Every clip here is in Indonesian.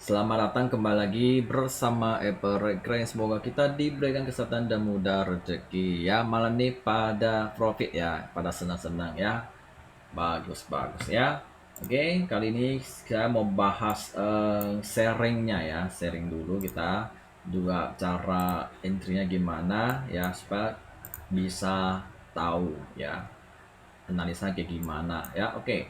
Selamat datang kembali lagi bersama Apple Recreation. Semoga kita diberikan kesehatan dan mudah rezeki ya. Malam ini pada profit ya, pada senang-senang ya. Bagus ya. Oke, kali ini saya mau bahas sharingnya ya. Sharing dulu kita juga cara entry-nya gimana ya supaya bisa tahu ya analisa kayak gimana ya. Oke,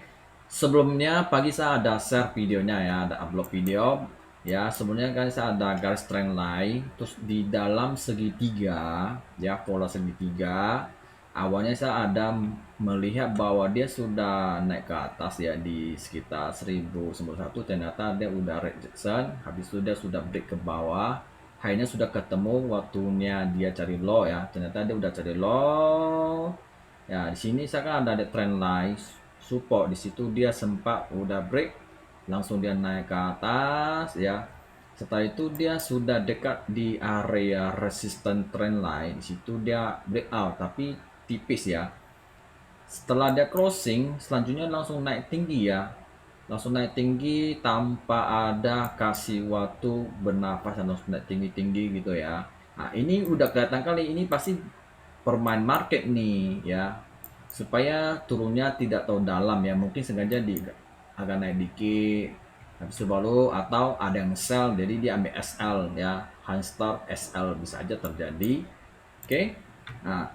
sebelumnya pagi saya ada share videonya ya, ada upload video ya. Sebelumnya kan saya ada garis trend line, terus di dalam segitiga ya, pola segitiga awalnya saya ada melihat bahwa dia sudah naik ke atas ya di sekitar 1091. Ternyata dia udah rejection, habis itu dia sudah break ke bawah. High-nya sudah ketemu waktunya dia cari low ya, ternyata dia udah cari low ya. Di sini saya kan ada trend line support, di situ dia sempat udah break, langsung dia naik ke atas ya. Setelah itu dia sudah dekat di area resistance trend line, di situ dia breakout tapi tipis ya. Setelah dia crossing, selanjutnya langsung naik tinggi ya, langsung naik tinggi tanpa ada kasih waktu bernafas dan langsung naik tinggi-tinggi gitu ya. Nah ini udah kelihatan kali ini pasti permain market nih ya, supaya turunnya tidak terlalu dalam ya, mungkin sengaja di agak naik dikit habis itu baru, atau ada yang sell jadi dia ambil SL ya, Hanster SL bisa aja terjadi. Oke. Nah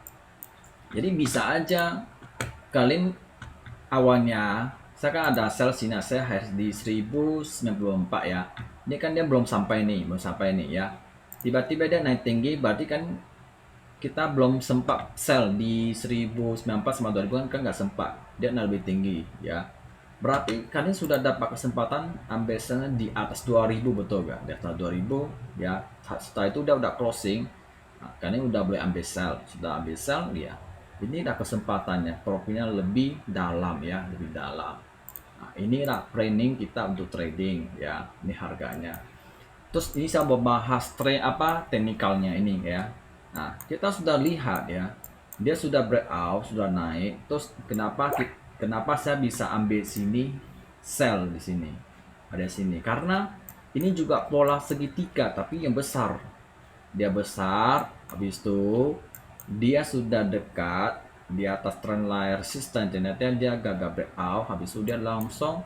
jadi bisa aja kalian awalnya saya kan ada sell sini, saya harus di 1094 ya. Ini kan dia belum sampai nih ya, tiba-tiba dia naik tinggi, berarti kan kita belum sempat sell di 1094 sama 2000 kan nggak sempat, dia lebih tinggi ya. Berarti kalian sudah dapat kesempatan ambil sana di atas 2000, betul gak? Di atas 2000 ya. Setelah itu udah closing, nah, kalian udah boleh ambil sell. Sudah ambil sell ya, ini udah kesempatannya, profilnya lebih dalam ya, lebih dalam. Nah, inilah planning kita untuk trading ya. Ini harganya. Terus ini saya mau bahas trade apa teknikalnya ini ya. Nah, kita sudah lihat ya, dia sudah breakout, sudah naik. Terus kenapa saya bisa ambil sini sell di sini? Ada sini karena ini juga pola segitiga tapi yang besar. Dia besar, habis itu dia sudah dekat di atas trendline resistance, ternyata dia gagal breakout, habis itu dia langsung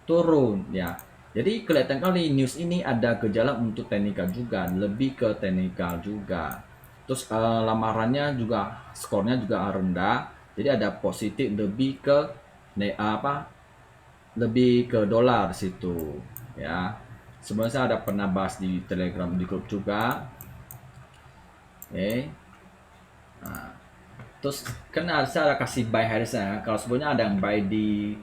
turun ya. Jadi kelihatan kali news ini ada gejala untuk teknikal juga, lebih ke teknikal juga. Terus lamarannya juga skornya juga rendah, jadi ada positif lebih ke lebih ke dolar situ ya. Sebenarnya saya ada pernah bahas di Telegram di grup juga. Oke. Nah, terus kan harusnya ada kasih buy harusnya. Kalau sebelumnya ada yang buy di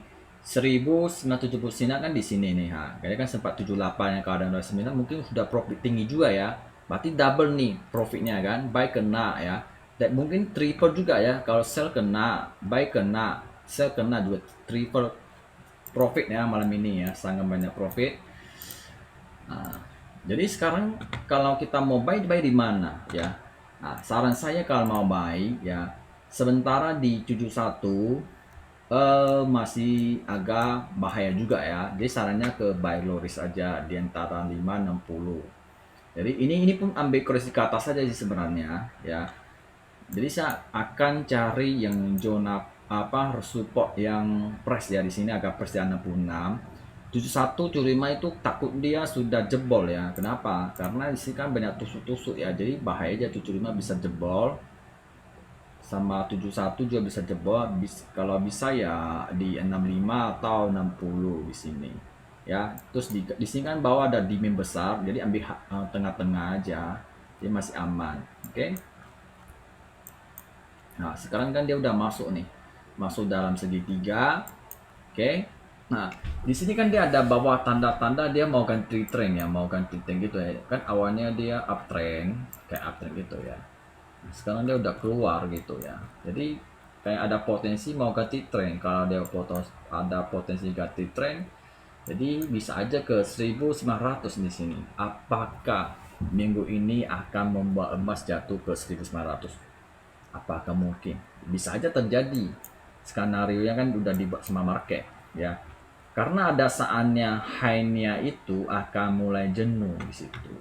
1970 sini kan di sini nih ha. Kayaknya kan sempat 78 yang kalau ada 9 mungkin sudah profit tinggi juga ya. Berarti double nih profitnya kan. Buy kena ya. Dan mungkin triple juga ya. Kalau sell kena, buy kena, sell kena juga, triple profit ya malam ini ya. Sangat banyak profit. Nah, jadi sekarang kalau kita mau buy di mana ya? Nah, saran saya kalau mau buy ya, sementara di 71 masih agak bahaya juga ya. Jadi sarannya ke buy low risk aja di antara 560. Jadi ini pun ambil koreksi ke atas saja sih sebenarnya ya. Jadi saya akan cari yang zona apa support yang price ya, di sini agak price di 66. 71 75 itu takut dia sudah jebol ya. Kenapa? Karena di sini kan banyak tusuk-tusuk ya. Jadi bahaya aja 75 bisa jebol, sama 71 juga bisa jebol. Kalau bisa ya di 65 atau 60 di sini. Ya, terus di sini kan bawah ada demand besar, jadi ambil tengah-tengah aja. Jadi masih aman. Oke. Nah, sekarang kan dia udah masuk nih. Masuk dalam segitiga. Oke. Nah, di sini kan dia ada bawah tanda-tanda dia mau ganti trend ya, mau ganti trend gitu ya. Kan awalnya dia uptrend, kayak uptrend gitu ya. Nah, sekarang dia udah keluar gitu ya. Jadi kayak ada potensi mau ganti trend. Kalau dia ada potensi ganti trend, jadi bisa aja ke 1900 di sini. Apakah minggu ini akan membuat emas jatuh ke 1900? Apakah mungkin? Bisa aja terjadi. Skenario nya kan udah dibuat sama market ya. karena ada saatnya high-nya itu akan mulai jenuh di situ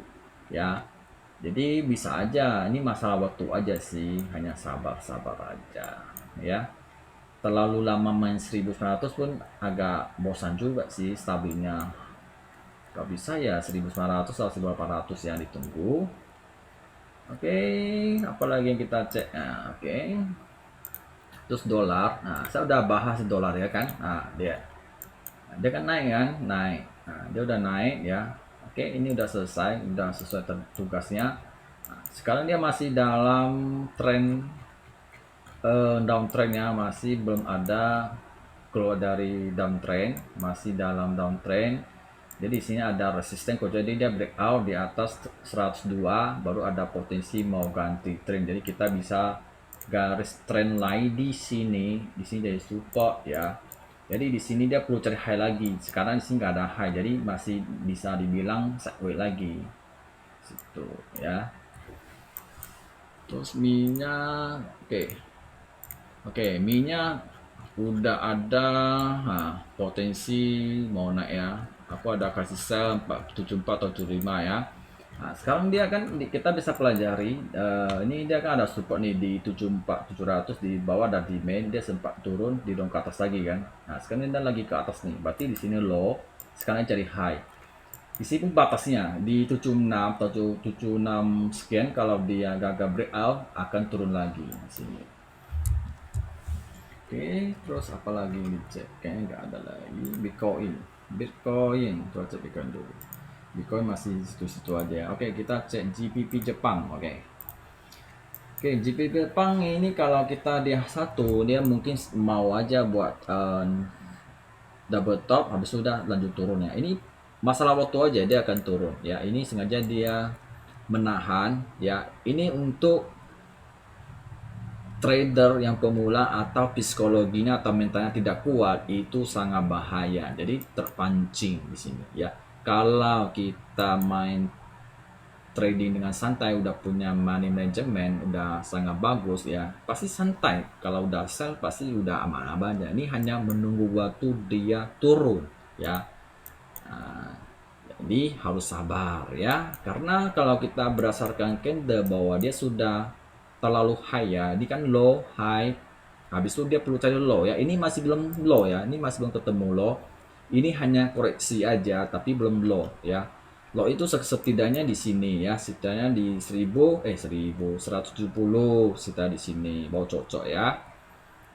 ya. Jadi bisa aja ini masalah waktu aja sih, hanya sabar-sabar aja ya. Terlalu lama main 1900 pun agak bosan juga sih stabilnya. Kalau bisa ya 1900 atau 1800 yang ditunggu. Oke, apalagi yang kita cek. Nah, oke. Terus dolar. Nah, saya udah bahas dolar ya kan. Nah, dia kan naik kan, naik. Nah, dia udah naik ya. Oke, ini udah selesai, udah sesuai tugasnya. Nah, sekarang dia masih dalam tren downtrendnya, masih belum ada keluar dari downtrend, masih dalam downtrend. Jadi di sini ada resisten kok, jadi dia breakout di atas 102 baru ada potensi mau ganti trend. Jadi kita bisa garis trend line di sini jadi support ya. Jadi di sini dia perlu cari high lagi. Sekarang di sini nggak ada high, jadi masih bisa dibilang sideways lagi. Situ ya. Terus minyak, oke, minyak udah ada potensi mau naik ya. Aku ada kasih sell 474 atau 75 ya. Nah, sekarang dia kan kita bisa pelajari ini dia kan ada support nih di 74 700, di bawah ada demand, dia sempat turun di ke atas lagi kan. Nah, sekarang dia lagi ke atas nih. Berarti di sini low, sekarang cari high. Di sini batasnya di 76 atau 76 sekian, kalau dia gagal breakout akan turun lagi di sini. Oke, terus apa lagi dicek? Kayaknya nggak ada lagi. Bitcoin, coba cek Bitcoin dulu. Bitcoin masih situ-situ aja. Oke, kita cek GBP Jepang. Oke, GBP Jepang ini kalau kita di satu, dia mungkin mau aja buat double top, habis sudah lanjut turun ya. Ini masalah waktu aja, dia akan turun ya. Ini sengaja dia menahan ya. Ini untuk trader yang pemula atau psikologinya atau mentalnya tidak kuat, itu sangat bahaya. Jadi terpancing di sini ya. Kalau kita main trading dengan santai, udah punya money management, udah sangat bagus ya, pasti santai. Kalau udah sell pasti udah aman-aman aja. Ini hanya menunggu waktu dia turun ya. Nah, jadi harus sabar ya, karena kalau kita berdasarkan candle bahwa dia sudah terlalu high ya, ini kan low high, habis itu dia perlu cari low ya. Ini masih belum low ya, ini masih belum ketemu low, ini hanya koreksi aja tapi belum low ya. Low itu setidaknya di sini ya, setidaknya di 1170, setidaknya di sini mau cocok ya.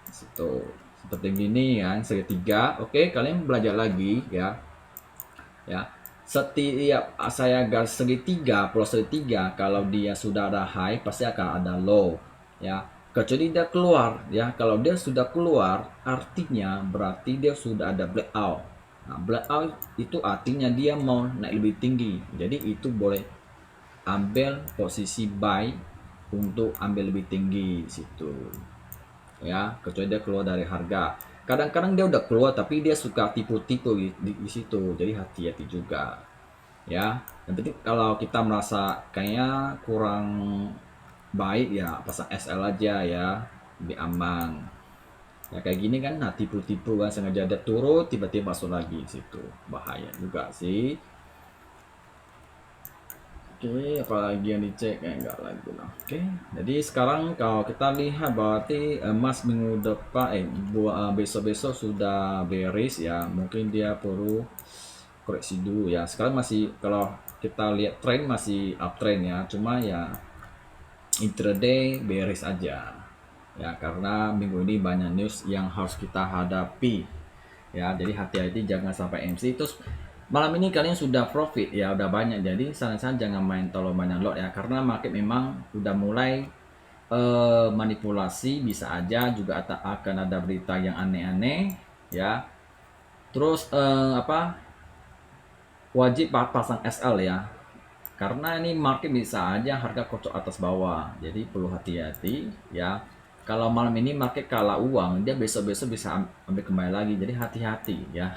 Situ seperti gini kan, segitiga. Oke, kalian belajar lagi ya. Setiap saya garis segitiga plus segitiga, kalau dia sudah ada high pasti akan ada low ya, kecuali dia keluar ya. Kalau dia sudah keluar artinya berarti dia sudah ada breakout. Nah, breakout itu artinya dia mau naik lebih tinggi, jadi itu boleh ambil posisi buy untuk ambil lebih tinggi situ ya, kecuali dia keluar dari harga. Kadang-kadang dia udah keluar tapi dia suka tipu-tipu di situ, jadi hati-hati juga ya. Yang penting kalau kita merasa kayaknya kurang baik ya pasang SL aja ya, lebih aman ya. Kayak gini kan, nah tipu-tipu kan, sengaja dia turun tiba-tiba masuk lagi situ, bahaya juga sih. Oke, apalagi yang dicek enggak lagi lah. Oke, jadi sekarang kalau kita lihat berarti emas minggu depan besok-besok sudah bearish ya, mungkin dia perlu koreksi dulu ya. Sekarang masih, kalau kita lihat tren masih uptrend ya, cuma ya intraday bearish aja ya, karena minggu ini banyak news yang harus kita hadapi ya. Jadi hati-hati jangan sampai MC. Terus malam ini kalian sudah profit ya, udah banyak, jadi saran-saran jangan main terlalu banyak lot ya, karena market memang udah mulai manipulasi. Bisa aja juga akan ada berita yang aneh-aneh ya. Terus wajib pasang SL ya, karena ini market bisa aja harga kocok atas bawah, jadi perlu hati-hati ya. Kalau malam ini market kalah uang, dia besok-besok bisa ambil kembali lagi, jadi hati-hati ya.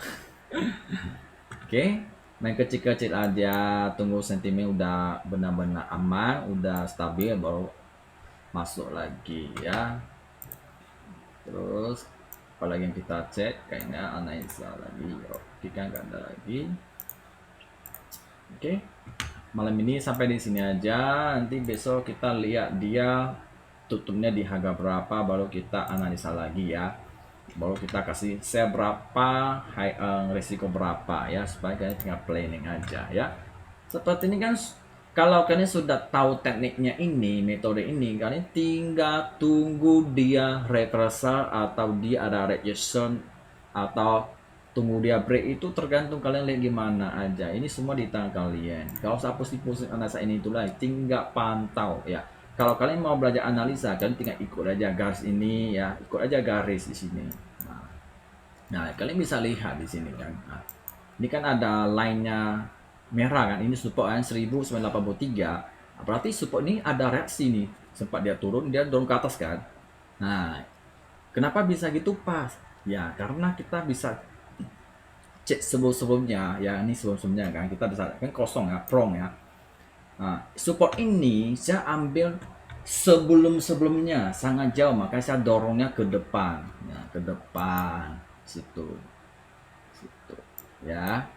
Oke, main kecil-kecil aja, tunggu sentimen udah benar-benar aman, udah stabil baru masuk lagi ya. Terus apalagi yang kita cek, kayaknya analisa lagi. Oke. Pastikan nggak ada lagi. Oke, malam ini sampai di sini aja. Nanti besok kita lihat dia tutupnya di harga berapa, baru kita analisa lagi ya. Baru kita kasih share berapa, resiko berapa ya, supaya kalian tinggal planning aja ya. Seperti ini kan, kalau kalian sudah tahu tekniknya ini, metode ini, kalian tinggal tunggu dia reversal atau dia ada rejection atau tunggu dia break, itu tergantung kalian lihat gimana aja. Ini semua di tangan kalian. Kalau usah pusing-pusing analisa ini itulah, tinggal pantau ya. Kalau kalian mau belajar analisa, kalian tinggal ikut aja garis ini ya, ikut aja garis di sini. Nah, kalian bisa lihat di sini kan. Nah, ini kan ada line-nya merah kan. Ini support kan 1983. Berarti support ini ada reaksi nih. Sempat dia turun ke atas kan. Nah, kenapa bisa gitu pas? Ya, karena kita bisa cek sebelum-sebelumnya ya, ini sebelum-sebelumnya kan kita bisa kan kosong ya, prong ya. Nah, support ini saya ambil sebelum-sebelumnya sangat jauh, makanya saya dorongnya ke depan ya, ke depan situ ya.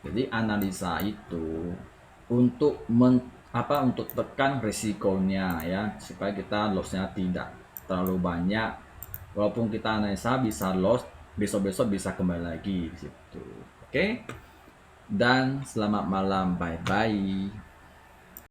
Jadi analisa itu untuk untuk tekan risikonya ya, supaya kita lossnya tidak terlalu banyak. Walaupun kita analisa bisa loss, besok-besok bisa kembali lagi di situ. Oke? Dan selamat malam, bye bye.